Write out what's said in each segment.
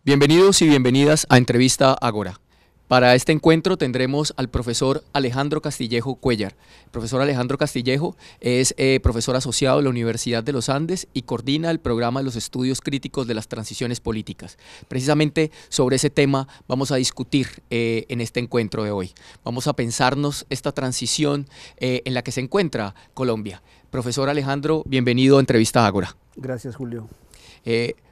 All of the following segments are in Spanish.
Bienvenidos y bienvenidas a Entrevista Agora. Para este encuentro tendremos al profesor Alejandro Castillejo Cuéllar. El profesor Alejandro Castillejo es profesor asociado de la Universidad de los Andes y coordina el programa de los estudios críticos de las transiciones políticas. Precisamente sobre ese tema vamos a discutir en este encuentro de hoy. Vamos a pensarnos esta transición en la que se encuentra Colombia. Profesor Alejandro, bienvenido a Entrevista Agora. Gracias, Julio.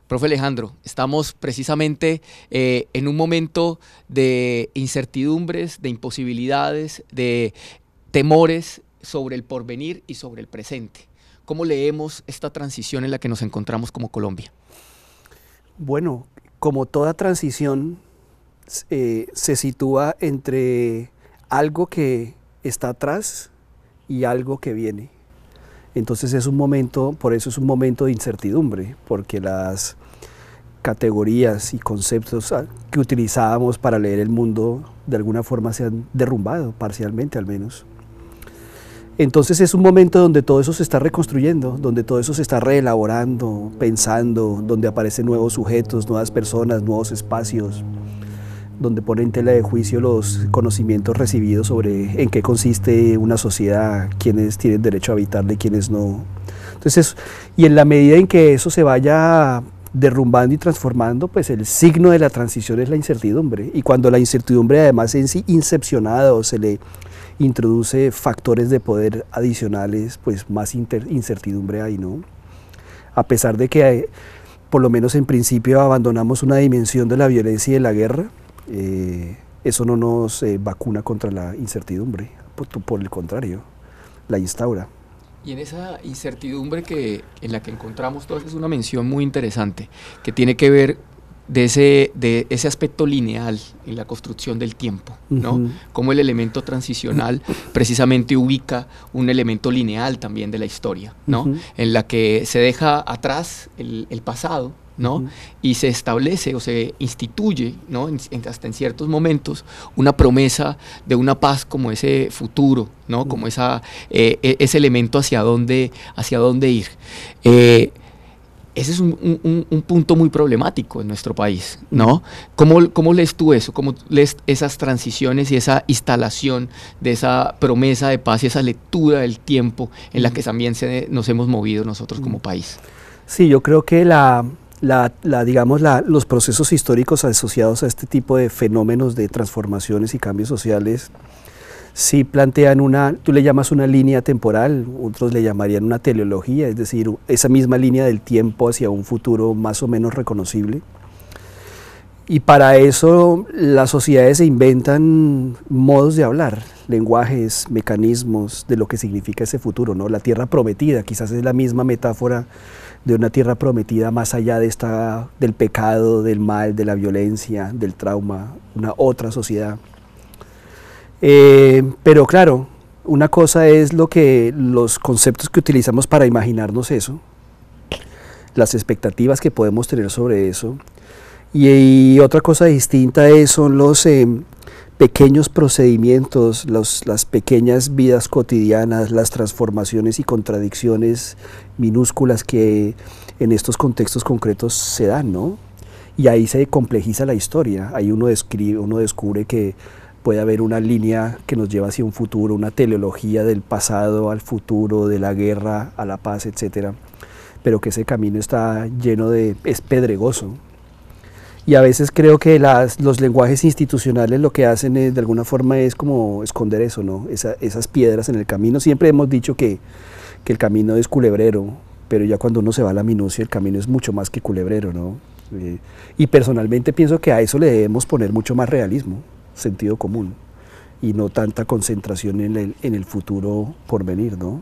Profe Alejandro, estamos precisamente en un momento de incertidumbres, de imposibilidades, de temores sobre el porvenir y sobre el presente. ¿Cómo leemos esta transición en la que nos encontramos como Colombia? Bueno, como toda transición, se sitúa entre algo que está atrás y algo que viene. Entonces es un momento, por eso es un momento de incertidumbre, porque las categorías y conceptos que utilizábamos para leer el mundo de alguna forma se han derrumbado, parcialmente al menos. Entonces es un momento donde todo eso se está reconstruyendo, donde todo eso se está reelaborando, pensando, donde aparecen nuevos sujetos, nuevas personas, nuevos espacios, donde ponen en tela de juicio los conocimientos recibidos sobre en qué consiste una sociedad, quiénes tienen derecho a habitarla y quiénes no. Entonces, y en la medida en que eso se vaya derrumbando y transformando, pues el signo de la transición es la incertidumbre. Y cuando la incertidumbre además es incepcionada o se le introduce factores de poder adicionales, pues más incertidumbre hay, ¿no? A pesar de que, por lo menos en principio, abandonamos una dimensión de la violencia y de la guerra, eso no nos vacuna contra la incertidumbre, por el contrario, la instaura. Y en esa incertidumbre en la que encontramos todas es una mención muy interesante, que tiene que ver de ese aspecto lineal en la construcción del tiempo, ¿no? Cómo el elemento transicional precisamente ubica un elemento lineal también de la historia, ¿no? En la que se deja atrás el pasado, ¿no? Y se establece o se instituye, ¿no? Hasta en ciertos momentos una promesa de una paz como ese futuro, ¿no? Como ese elemento hacia dónde ir. Ese es un punto muy problemático en nuestro país, ¿no? ¿Cómo lees tú eso? ¿Cómo lees esas transiciones y esa instalación de esa promesa de paz y esa lectura del tiempo en la que también nos hemos movido nosotros como país? Sí, yo creo que los procesos históricos asociados a este tipo de fenómenos de transformaciones y cambios sociales sí plantean tú le llamas una línea temporal, otros le llamarían una teleología, es decir, esa misma línea del tiempo hacia un futuro más o menos reconocible. Y para eso las sociedades se inventan modos de hablar, lenguajes, mecanismos de lo que significa ese futuro, ¿no? La tierra prometida, quizás es la misma metáfora de una tierra prometida más allá del pecado, del mal, de la violencia, del trauma, una otra sociedad. Pero claro, una cosa es los conceptos que utilizamos para imaginarnos eso, las expectativas que podemos tener sobre eso, y otra cosa distinta son los pequeños procedimientos, las pequeñas vidas cotidianas, las transformaciones y contradicciones minúsculas que en estos contextos concretos se dan, ¿no? Y ahí se complejiza la historia, ahí uno descubre que puede haber una línea que nos lleva hacia un futuro, una teleología del pasado al futuro, de la guerra a la paz, etcétera, pero que ese camino está es pedregoso. Y a veces creo que los lenguajes institucionales lo que hacen de alguna forma es como esconder eso, ¿no? Esas piedras en el camino. Siempre hemos dicho que el camino es culebrero, pero ya cuando uno se va a la minucia el camino es mucho más que culebrero, ¿no? Y personalmente pienso que a eso le debemos poner mucho más realismo, sentido común, y no tanta concentración en el futuro por venir, ¿no?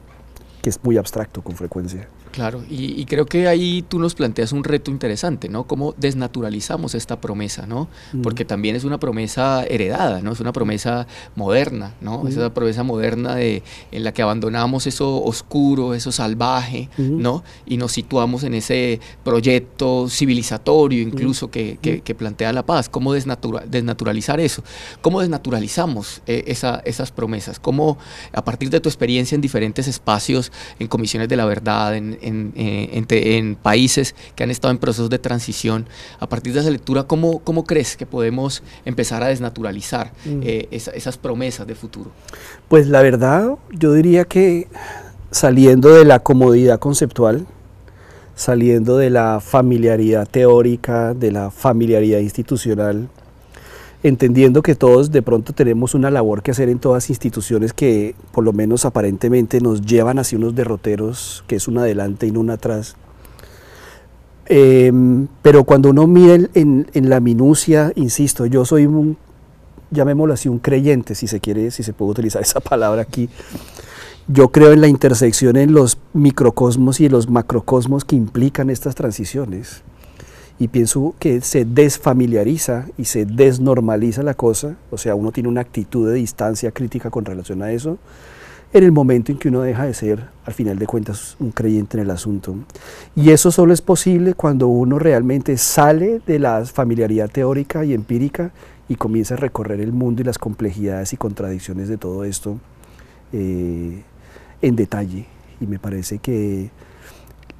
Que es muy abstracto con frecuencia. Claro, y creo que ahí tú nos planteas un reto interesante, ¿no? Cómo desnaturalizamos esta promesa, ¿no? Porque también es una promesa heredada, ¿no? Es una promesa moderna, ¿no? Es una promesa moderna en la que abandonamos eso oscuro, eso salvaje, ¿no? Y nos situamos en ese proyecto civilizatorio incluso que plantea la paz. ¿Cómo desnaturalizar eso? ¿Cómo desnaturalizamos esas promesas? ¿Cómo, a partir de tu experiencia en diferentes espacios, en comisiones de la verdad, en países que han estado en procesos de transición. A partir de esa lectura, ¿cómo crees que podemos empezar a desnaturalizar esas promesas de futuro? Pues la verdad, yo diría que saliendo de la comodidad conceptual, saliendo de la familiaridad teórica, de la familiaridad institucional, entendiendo que todos de pronto tenemos una labor que hacer en todas instituciones que por lo menos aparentemente nos llevan hacia unos derroteros, que es una adelante y no una atrás. Pero cuando uno mira en la minucia, insisto, yo soy llamémoslo así, un creyente, si se quiere, si se puede utilizar esa palabra aquí. Yo creo en la intersección en los microcosmos y los macrocosmos que implican estas transiciones. Y pienso que se desfamiliariza y se desnormaliza la cosa, o sea, uno tiene una actitud de distancia crítica con relación a eso, en el momento en que uno deja de ser, al final de cuentas, un creyente en el asunto. Y eso solo es posible cuando uno realmente sale de la familiaridad teórica y empírica y comienza a recorrer el mundo y las complejidades y contradicciones de todo esto en detalle. Y me parece que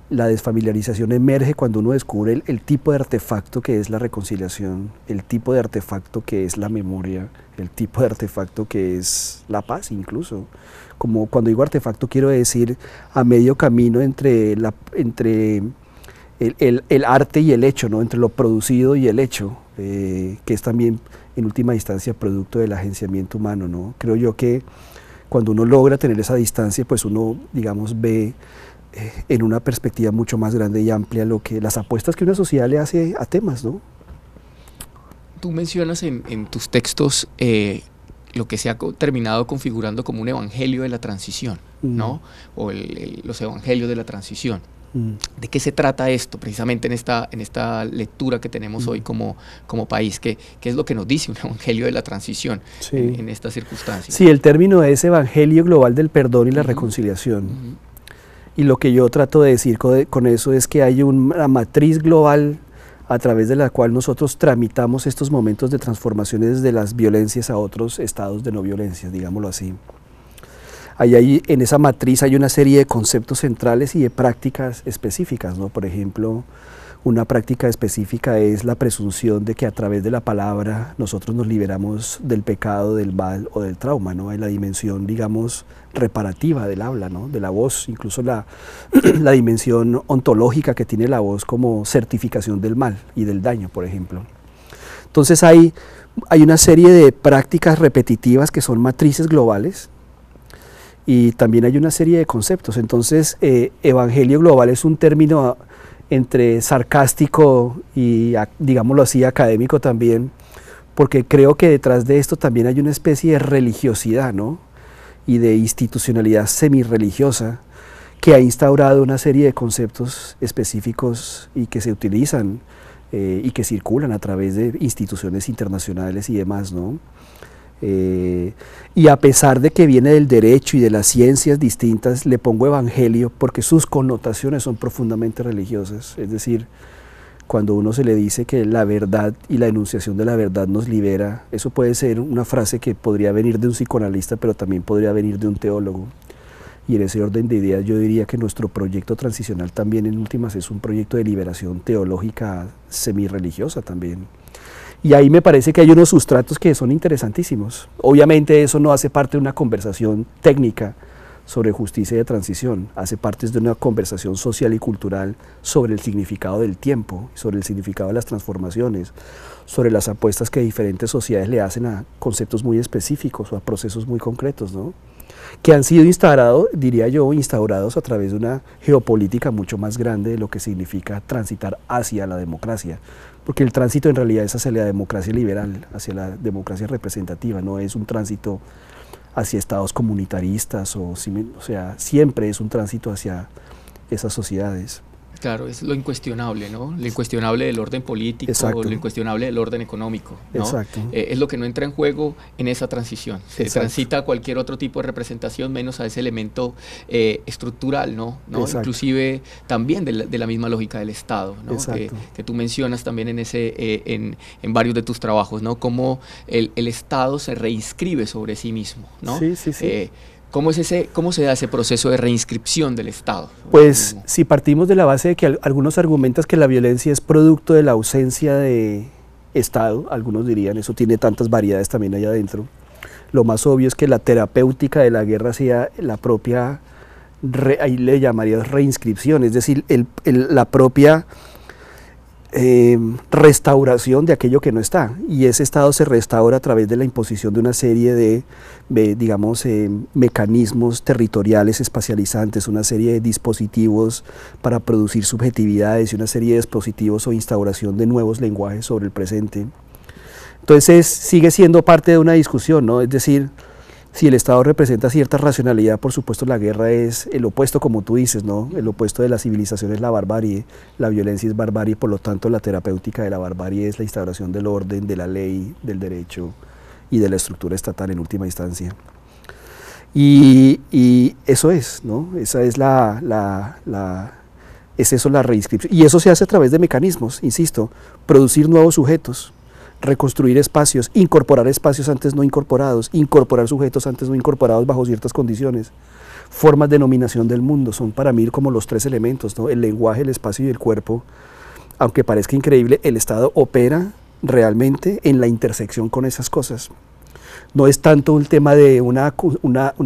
la desfamiliarización emerge cuando uno descubre el tipo de artefacto que es la reconciliación, el tipo de artefacto que es la memoria, el tipo de artefacto que es la paz incluso. Como cuando digo artefacto quiero decir a medio camino entre el arte y el hecho, ¿no? Entre lo producido y el hecho, que es también en última instancia producto del agenciamiento humano, ¿no? Creo yo que cuando uno logra tener esa distancia, pues uno, digamos, ve en una perspectiva mucho más grande y amplia las apuestas que una sociedad le hace a temas, ¿no? Tú mencionas en tus textos lo que se ha terminado configurando como un evangelio de la transición, ¿no? O los evangelios de la transición. ¿De qué se trata esto precisamente en esta lectura que tenemos hoy como país? ¿Qué es lo que nos dice un evangelio de la transición en estas circunstancias? Sí, el término es evangelio global del perdón y la reconciliación. Y lo que yo trato de decir con eso es que hay una matriz global a través de la cual nosotros tramitamos estos momentos de transformaciones de las violencias a otros estados de no violencia, digámoslo así. En esa matriz hay una serie de conceptos centrales y de prácticas específicas, ¿no? Por ejemplo, una práctica específica es la presunción de que a través de la palabra nosotros nos liberamos del pecado, del mal o del trauma, ¿no? Hay la dimensión, digamos, reparativa del habla, ¿no? De la voz, incluso la dimensión ontológica que tiene la voz como certificación del mal y del daño, por ejemplo. Entonces hay una serie de prácticas repetitivas que son matrices globales y también hay una serie de conceptos. Entonces, evangelio global es un término entre sarcástico y, digámoslo así, académico también, porque creo que detrás de esto también hay una especie de religiosidad, ¿no? Y de institucionalidad semirreligiosa que ha instaurado una serie de conceptos específicos y que se utilizan y que circulan a través de instituciones internacionales y demás, ¿no? Y a pesar de que viene del derecho y de las ciencias distintas, le pongo evangelio porque sus connotaciones son profundamente religiosas. Es decir, cuando uno se le dice que la verdad y la enunciación de la verdad nos libera, eso puede ser una frase que podría venir de un psicoanalista, pero también podría venir de un teólogo. Y en ese orden de ideas yo diría que nuestro proyecto transicional también en últimas es un proyecto de liberación teológica semirreligiosa también. Y ahí me parece que hay unos sustratos que son interesantísimos. Obviamente eso no hace parte de una conversación técnica sobre justicia de transición, hace parte de una conversación social y cultural sobre el significado del tiempo, sobre el significado de las transformaciones, sobre las apuestas que diferentes sociedades le hacen a conceptos muy específicos o a procesos muy concretos, ¿no? Que han sido instaurados, diría yo, instaurados a través de una geopolítica mucho más grande de lo que significa transitar hacia la democracia. Porque el tránsito en realidad es hacia la democracia liberal, hacia la democracia representativa, no es un tránsito hacia estados comunitaristas, o sea, siempre es un tránsito hacia esas sociedades. Claro, es lo incuestionable, ¿no? Lo incuestionable del orden político, Exacto. Lo incuestionable del orden económico, ¿no? Exacto. Es lo que no entra en juego en esa transición. Se transita a cualquier otro tipo de representación menos a ese elemento estructural, ¿no? Inclusive también de la misma lógica del Estado, ¿no? Que tú mencionas también en varios de tus trabajos, ¿no? Cómo el Estado se reinscribe sobre sí mismo, ¿no? Sí. ¿Cómo se da ese proceso de reinscripción del Estado? Pues si partimos de la base de que algunos argumentan que la violencia es producto de la ausencia de Estado, algunos dirían, eso tiene tantas variedades también allá adentro. Lo más obvio es que la terapéutica de la guerra sea la propia, ahí le llamaría reinscripción, es decir, la propia restauración de aquello que no está, y ese Estado se restaura a través de la imposición de una serie de digamos, mecanismos territoriales espacializantes, una serie de dispositivos para producir subjetividades y una serie de dispositivos o instauración de nuevos lenguajes sobre el presente. Entonces sigue siendo parte de una discusión, ¿no? Es decir, si el Estado representa cierta racionalidad, por supuesto la guerra es el opuesto, como tú dices, ¿no? El opuesto de la civilización es la barbarie, la violencia es barbarie, por lo tanto la terapéutica de la barbarie es la instauración del orden, de la ley, del derecho y de la estructura estatal en última instancia. Y eso es, ¿no? Esa es es eso la reinscripción. Y eso se hace a través de mecanismos, insisto, producir nuevos sujetos, reconstruir espacios, incorporar espacios antes no incorporados, incorporar sujetos antes no incorporados bajo ciertas condiciones. Formas de nominación del mundo son para mí como los tres elementos, ¿no? El lenguaje, el espacio y el cuerpo. Aunque parezca increíble, el Estado opera realmente en la intersección con esas cosas. No es tanto un tema de una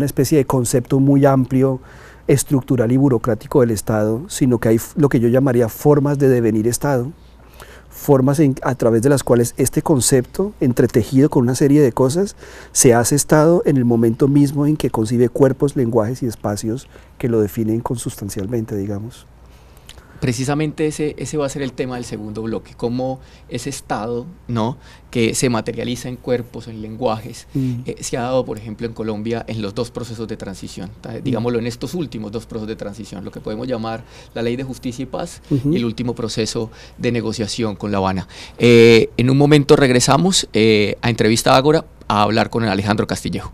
especie de concepto muy amplio, estructural y burocrático del Estado, sino que hay lo que yo llamaría formas de devenir Estado, formas a través de las cuales este concepto, entretejido con una serie de cosas, se hace Estado en el momento mismo en que concibe cuerpos, lenguajes y espacios que lo definen consustancialmente, digamos. Precisamente ese va a ser el tema del segundo bloque, cómo ese Estado, ¿no?, que se materializa en cuerpos, en lenguajes, se ha dado, por ejemplo, en Colombia en los dos procesos de transición, digámoslo, en estos últimos dos procesos de transición, lo que podemos llamar la Ley de Justicia y Paz y el último proceso de negociación con La Habana. En un momento regresamos a Entrevista Ágora a hablar con Alejandro Castillejo.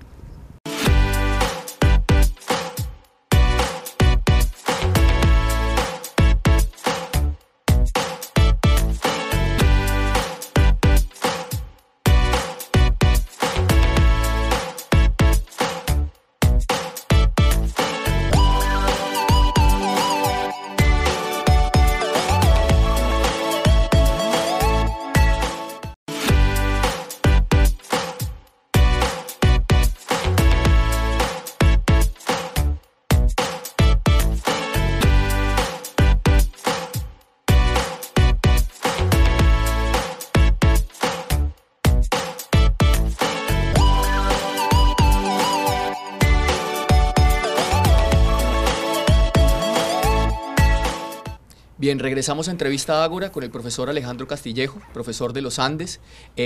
Bien, regresamos a Entrevista Ágora con el profesor Alejandro Castillejo, profesor de los Andes,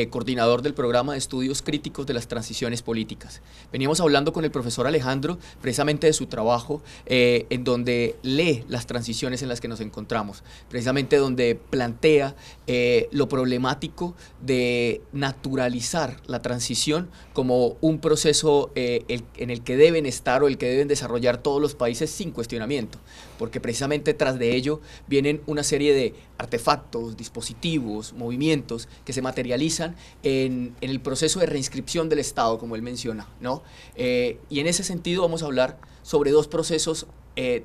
coordinador del programa de estudios críticos de las transiciones políticas. Veníamos hablando con el profesor Alejandro precisamente de su trabajo, en donde lee las transiciones en las que nos encontramos, precisamente donde plantea lo problemático de naturalizar la transición como un proceso en el que deben estar o el que deben desarrollar todos los países sin cuestionamiento, porque precisamente tras de ello vienen una serie de artefactos, dispositivos, movimientos que se materializan en el proceso de reinscripción del Estado, como él menciona, ¿no? Y en ese sentido vamos a hablar sobre dos procesos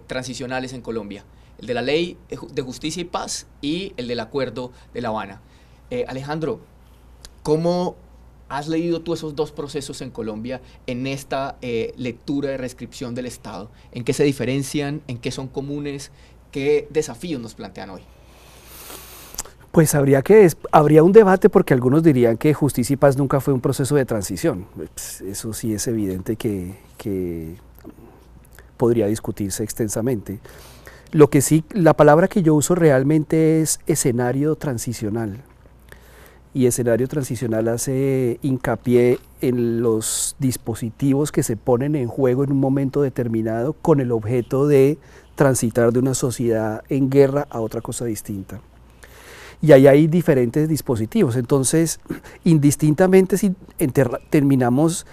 transicionales en Colombia, el de la Ley de Justicia y Paz y el del Acuerdo de La Habana. Alejandro, ¿cómo has leído tú esos dos procesos en Colombia en esta lectura de reinscripción del Estado? ¿En qué se diferencian? ¿En qué son comunes? ¿Qué desafíos nos plantean hoy? Pues habría un debate, porque algunos dirían que Justicia y Paz nunca fue un proceso de transición. Pues eso sí es evidente que podría discutirse extensamente. Lo que sí, la palabra que yo uso realmente es escenario transicional. Y escenario transicional hace hincapié en los dispositivos que se ponen en juego en un momento determinado con el objeto de transitar de una sociedad en guerra a otra cosa distinta. Y ahí hay diferentes dispositivos, entonces indistintamente si terminamos,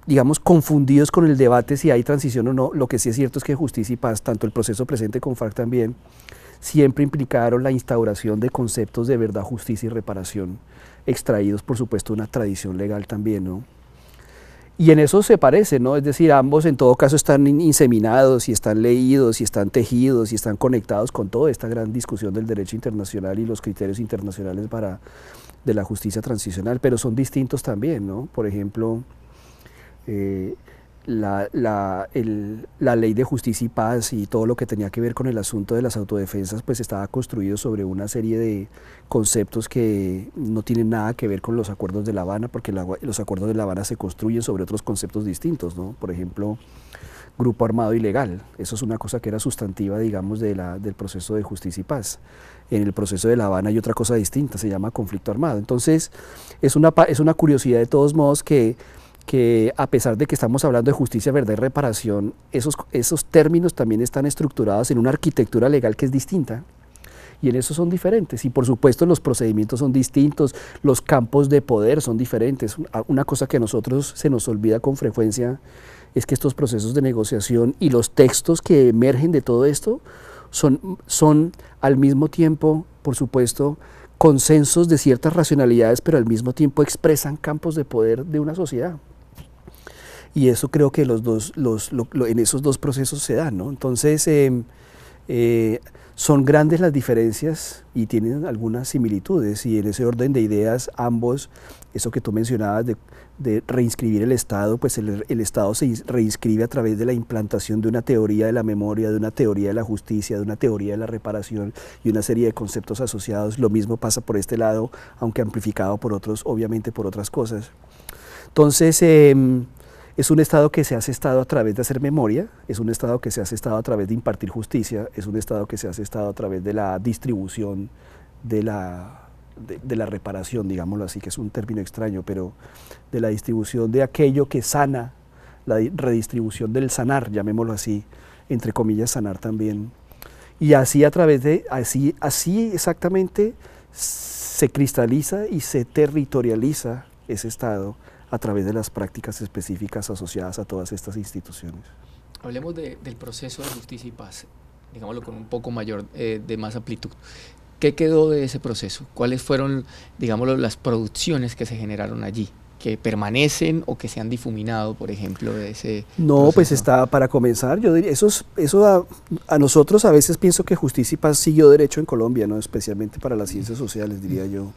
digamos, confundidos con el debate si hay transición o no, lo que sí es cierto es que Justicia y Paz, tanto el proceso presente con FARC también, siempre implicaron la instauración de conceptos de verdad, justicia y reparación, extraídos por supuesto de una tradición legal también, ¿no? Y en eso se parece, ¿no? Es decir, ambos en todo caso están inseminados y están leídos y están tejidos y están conectados con toda esta gran discusión del derecho internacional y los criterios internacionales de la justicia transicional, pero son distintos también, ¿no? Por ejemplo, la ley de justicia y paz y todo lo que tenía que ver con el asunto de las autodefensas, pues estaba construido sobre una serie de conceptos que no tienen nada que ver con los acuerdos de La Habana, porque los acuerdos de La Habana se construyen sobre otros conceptos distintos, ¿no? Por ejemplo, grupo armado ilegal, eso es una cosa que era sustantiva, digamos, del proceso de justicia y paz. En el proceso de La Habana hay otra cosa distinta, se llama conflicto armado. Entonces, es una curiosidad de todos modos que a pesar de que estamos hablando de justicia, verdad y reparación, esos términos también están estructurados en una arquitectura legal que es distinta, y en eso son diferentes, y por supuesto los procedimientos son distintos, los campos de poder son diferentes. Una cosa que a nosotros se nos olvida con frecuencia es que estos procesos de negociación y los textos que emergen de todo esto son al mismo tiempo, por supuesto, consensos de ciertas racionalidades, pero al mismo tiempo expresan campos de poder de una sociedad. Y eso creo que en esos dos procesos se da, ¿no? Entonces, son grandes las diferencias y tienen algunas similitudes, y en ese orden de ideas ambos, eso que tú mencionabas de reinscribir el Estado, pues el Estado se reinscribe a través de la implantación de una teoría de la memoria, de una teoría de la justicia, de una teoría de la reparación y una serie de conceptos asociados. Lo mismo pasa por este lado, aunque amplificado por otros, obviamente por otras cosas. Entonces, es un Estado que se hace Estado a través de hacer memoria, es un Estado que se hace Estado a través de impartir justicia, es un Estado que se hace Estado a través de la distribución de la reparación, digámoslo así, que es un término extraño, pero de la distribución de aquello que sana, la redistribución del sanar, llamémoslo así, entre comillas sanar también. Y así a través de, así exactamente se cristaliza y se territorializa ese Estado a través de las prácticas específicas asociadas a todas estas instituciones. Hablemos del proceso de justicia y paz, digámoslo con un poco mayor, de más amplitud. ¿Qué quedó de ese proceso? ¿Cuáles fueron, digámoslo, las producciones que se generaron allí, que permanecen o que se han difuminado, por ejemplo, de ese proceso? Pues está, para comenzar, yo diría, eso a nosotros a veces pienso que justicia y paz siguió derecho en Colombia, ¿no? Especialmente para las ciencias sociales, diría yo.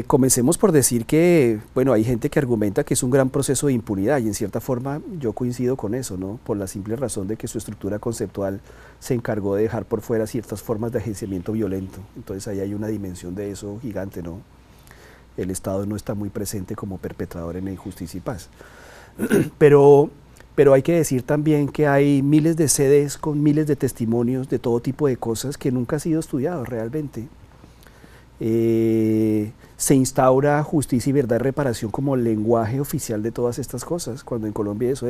Comencemos por decir que, bueno, hay gente que argumenta que es un gran proceso de impunidad, y en cierta forma yo coincido con eso, ¿no? Por la simple razón de que su estructura conceptual se encargó de dejar por fuera ciertas formas de agenciamiento violento. Entonces ahí hay una dimensión de eso gigante, ¿no? El Estado no está muy presente como perpetrador en la injusticia y paz. Pero hay que decir también que hay miles de CDs con miles de testimonios de todo tipo de cosas que nunca han sido estudiados realmente. Se instaura justicia y verdad y reparación como lenguaje oficial de todas estas cosas, cuando en Colombia eso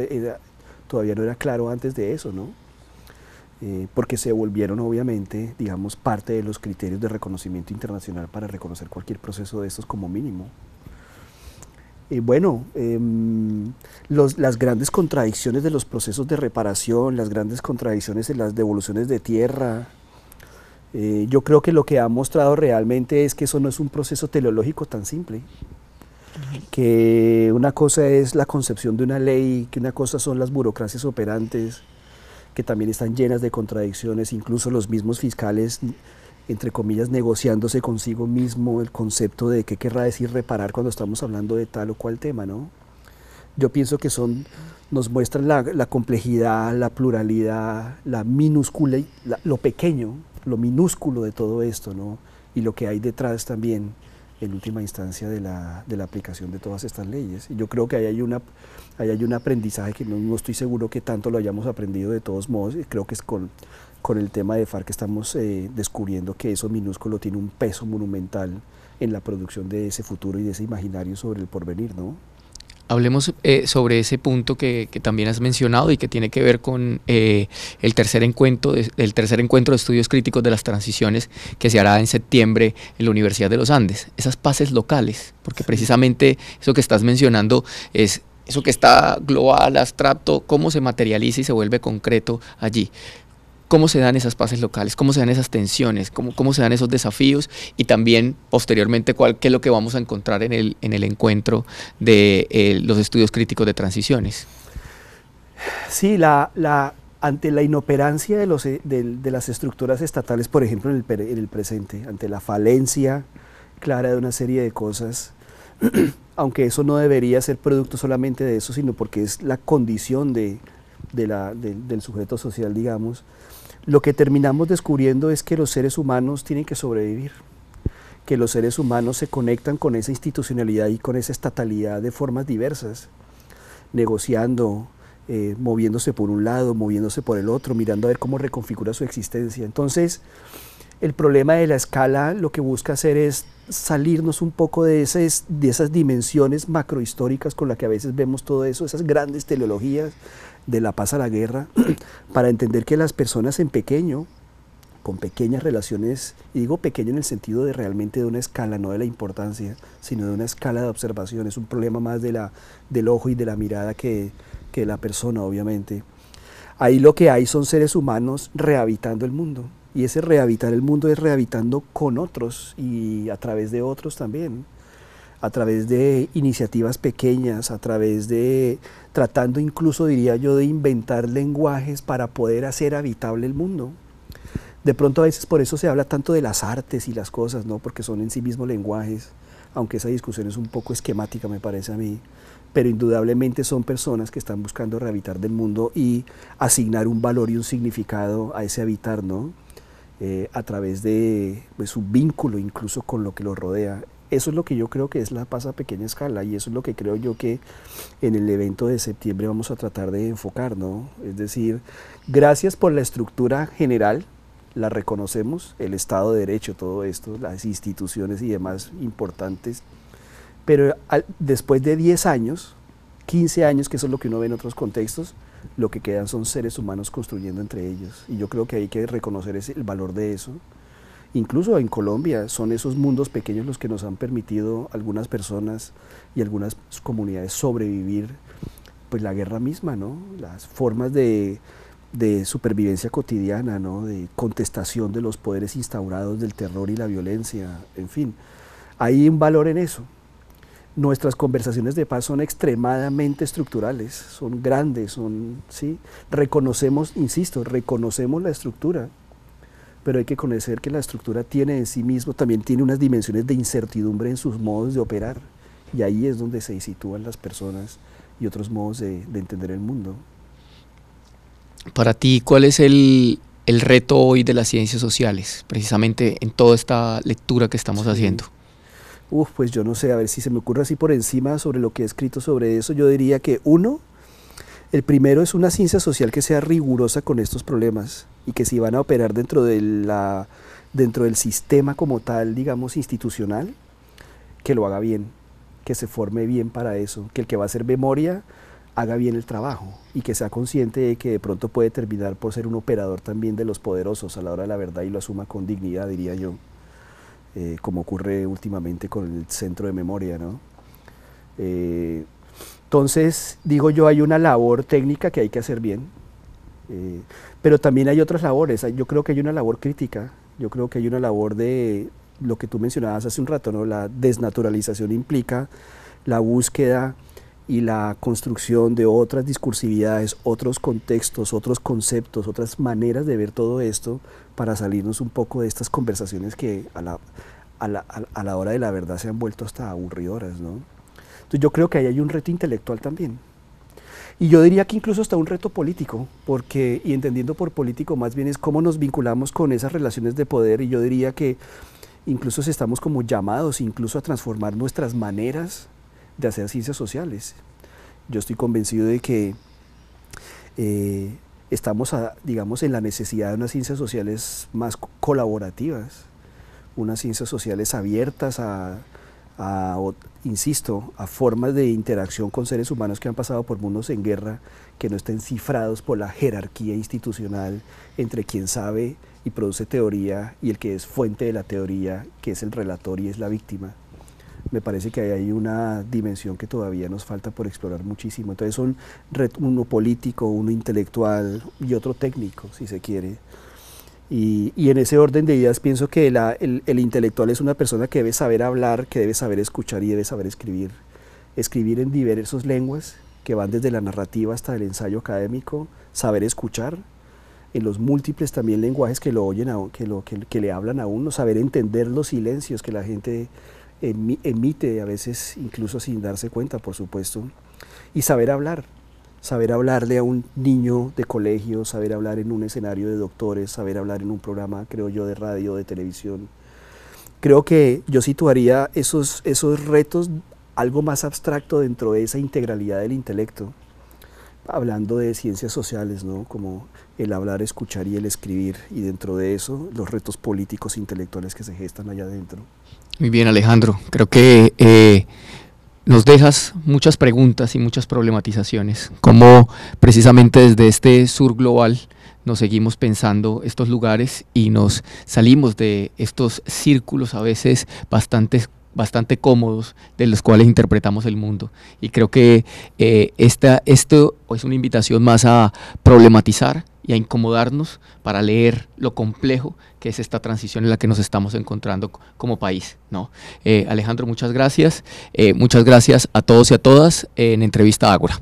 todavía no era claro antes de eso, ¿no? Porque se volvieron obviamente, digamos, parte de los criterios de reconocimiento internacional para reconocer cualquier proceso de estos como mínimo. Las grandes contradicciones de los procesos de reparación, las grandes contradicciones en las devoluciones de tierra, yo creo que lo que ha mostrado realmente es que eso no es un proceso teleológico tan simple, que una cosa es la concepción de una ley, que una cosa son las burocracias operantes, que también están llenas de contradicciones, incluso los mismos fiscales, entre comillas, negociándose consigo mismo el concepto de qué querrá decir reparar cuando estamos hablando de tal o cual tema, ¿no? Yo pienso que nos muestran la complejidad, la pluralidad, la minúscula, lo pequeño, lo minúsculo de todo esto, ¿no? Y lo que hay detrás también, en última instancia, de la aplicación de todas estas leyes. Y yo creo que ahí hay un aprendizaje que no estoy seguro que tanto lo hayamos aprendido de todos modos. Creo que es con el tema de FARC que estamos descubriendo que eso minúsculo tiene un peso monumental en la producción de ese futuro y de ese imaginario sobre el porvenir, ¿no? Hablemos sobre ese punto que también has mencionado y que tiene que ver con el tercer encuentro de estudios críticos de las transiciones que se hará en septiembre en la Universidad de los Andes. Esas paces locales, porque precisamente eso que estás mencionando es eso que está global, abstracto, cómo se materializa y se vuelve concreto allí. cómo se dan esas paces locales, cómo se dan esas tensiones, cómo se dan esos desafíos y también posteriormente qué es lo que vamos a encontrar en el encuentro de los estudios críticos de transiciones. Sí, ante la inoperancia de las estructuras estatales, por ejemplo, en el presente, ante la falencia clara de una serie de cosas, aunque eso no debería ser producto solamente de eso, sino porque es la condición del sujeto social, digamos, lo que terminamos descubriendo es que los seres humanos tienen que sobrevivir, que los seres humanos se conectan con esa institucionalidad y con esa estatalidad de formas diversas, negociando, moviéndose por un lado, moviéndose por el otro, mirando a ver cómo reconfigura su existencia. Entonces, el problema de la escala lo que busca hacer es salirnos un poco de esas dimensiones macrohistóricas con las que a veces vemos todo eso, esas grandes teleologías de la paz a la guerra, para entender que las personas en pequeño, con pequeñas relaciones, y digo pequeño en el sentido de realmente de una escala, no de la importancia, sino de una escala de observación, es un problema más del ojo y de la mirada que de la persona, obviamente. Ahí lo que hay son seres humanos rehabitando el mundo, y ese rehabitar el mundo es rehabitando con otros y a través de otros también, a través de iniciativas pequeñas, a través de tratando incluso, diría yo, de inventar lenguajes para poder hacer habitable el mundo. De pronto a veces por eso se habla tanto de las artes y las cosas, ¿no? Porque son en sí mismos lenguajes, aunque esa discusión es un poco esquemática, me parece a mí, pero indudablemente son personas que están buscando rehabitar del mundo y asignar un valor y un significado a ese habitar, ¿no? A través de su vínculo incluso con lo que lo rodea. Eso es lo que yo creo que es la paz a pequeña escala, y eso es lo que creo yo que en el evento de septiembre vamos a tratar de enfocar, ¿no? Es decir, gracias por la estructura general, la reconocemos, el Estado de Derecho, todo esto, las instituciones y demás importantes, pero después de 10 años, 15 años, que eso es lo que uno ve en otros contextos, lo que quedan son seres humanos construyendo entre ellos, y yo creo que hay que reconocer el valor de eso. Incluso en Colombia son esos mundos pequeños los que nos han permitido algunas personas y algunas comunidades sobrevivir pues la guerra misma, ¿no? Las formas de supervivencia cotidiana, ¿no? De contestación de los poderes instaurados, del terror y la violencia, en fin. Hay un valor en eso. Nuestras conversaciones de paz son extremadamente estructurales, son grandes, ¿sí? Reconocemos, insisto, reconocemos la estructura, pero hay que conocer que la estructura tiene en sí mismo, también tiene unas dimensiones de incertidumbre en sus modos de operar, y ahí es donde se sitúan las personas y otros modos de entender el mundo. Para ti, ¿cuál es el reto hoy de las ciencias sociales, precisamente en toda esta lectura que estamos haciendo? Pues yo no sé, a ver si se me ocurre así por encima sobre lo que he escrito sobre eso. Yo diría que el primero es una ciencia social que sea rigurosa con estos problemas, y que si van a operar dentro del sistema como tal, digamos, institucional, que lo haga bien, que se forme bien para eso, que el que va a hacer memoria haga bien el trabajo, y que sea consciente de que de pronto puede terminar por ser un operador también de los poderosos a la hora de la verdad, y lo asuma con dignidad, diría yo, como ocurre últimamente con el centro de memoria, ¿no? Entonces, digo yo, hay una labor técnica que hay que hacer bien, pero también hay otras labores. Yo creo que hay una labor crítica, yo creo que hay una labor de lo que tú mencionabas hace un rato, ¿no? La desnaturalización implica la búsqueda y la construcción de otras discursividades, otros contextos, otros conceptos, otras maneras de ver todo esto, para salirnos un poco de estas conversaciones que a la hora de la verdad se han vuelto hasta aburridoras, ¿no? Entonces yo creo que ahí hay un reto intelectual también. Y yo diría que incluso hasta un reto político, porque, y entendiendo por político más bien es cómo nos vinculamos con esas relaciones de poder, y yo diría que incluso si estamos como llamados incluso a transformar nuestras maneras de hacer ciencias sociales. Yo estoy convencido de que estamos, digamos, en la necesidad de unas ciencias sociales más colaborativas, unas ciencias sociales abiertas insisto, a formas de interacción con seres humanos que han pasado por mundos en guerra, que no estén cifrados por la jerarquía institucional entre quien sabe y produce teoría y el que es fuente de la teoría, que es el relator y es la víctima. Me parece que hay una dimensión que todavía nos falta por explorar muchísimo. Entonces son uno político, uno intelectual y otro técnico, si se quiere. Y en ese orden de ideas pienso que el intelectual es una persona que debe saber hablar, que debe saber escuchar y debe saber escribir. Escribir en diversas lenguas, que van desde la narrativa hasta el ensayo académico, saber escuchar, en los múltiples también lenguajes que lo oyen, que le hablan a uno, saber entender los silencios que la gente emite, a veces incluso sin darse cuenta, por supuesto, y saber hablarle a un niño de colegio, saber hablar en un escenario de doctores, saber hablar en un programa, creo yo, de radio, de televisión. Creo que yo situaría esos retos algo más abstracto dentro de esa integralidad del intelecto, hablando de ciencias sociales, ¿no? Como el hablar, escuchar y el escribir, y dentro de eso los retos políticos e intelectuales que se gestan allá adentro. Muy bien, Alejandro, creo que nos dejas muchas preguntas y muchas problematizaciones, como precisamente desde este sur global nos seguimos pensando estos lugares y nos salimos de estos círculos a veces bastante cómodos de los cuales interpretamos el mundo. Y creo que esto es una invitación más a problematizar y a incomodarnos para leer lo complejo que es esta transición en la que nos estamos encontrando como país, ¿no? Alejandro, muchas gracias a todos y a todas en Entrevista Ágora.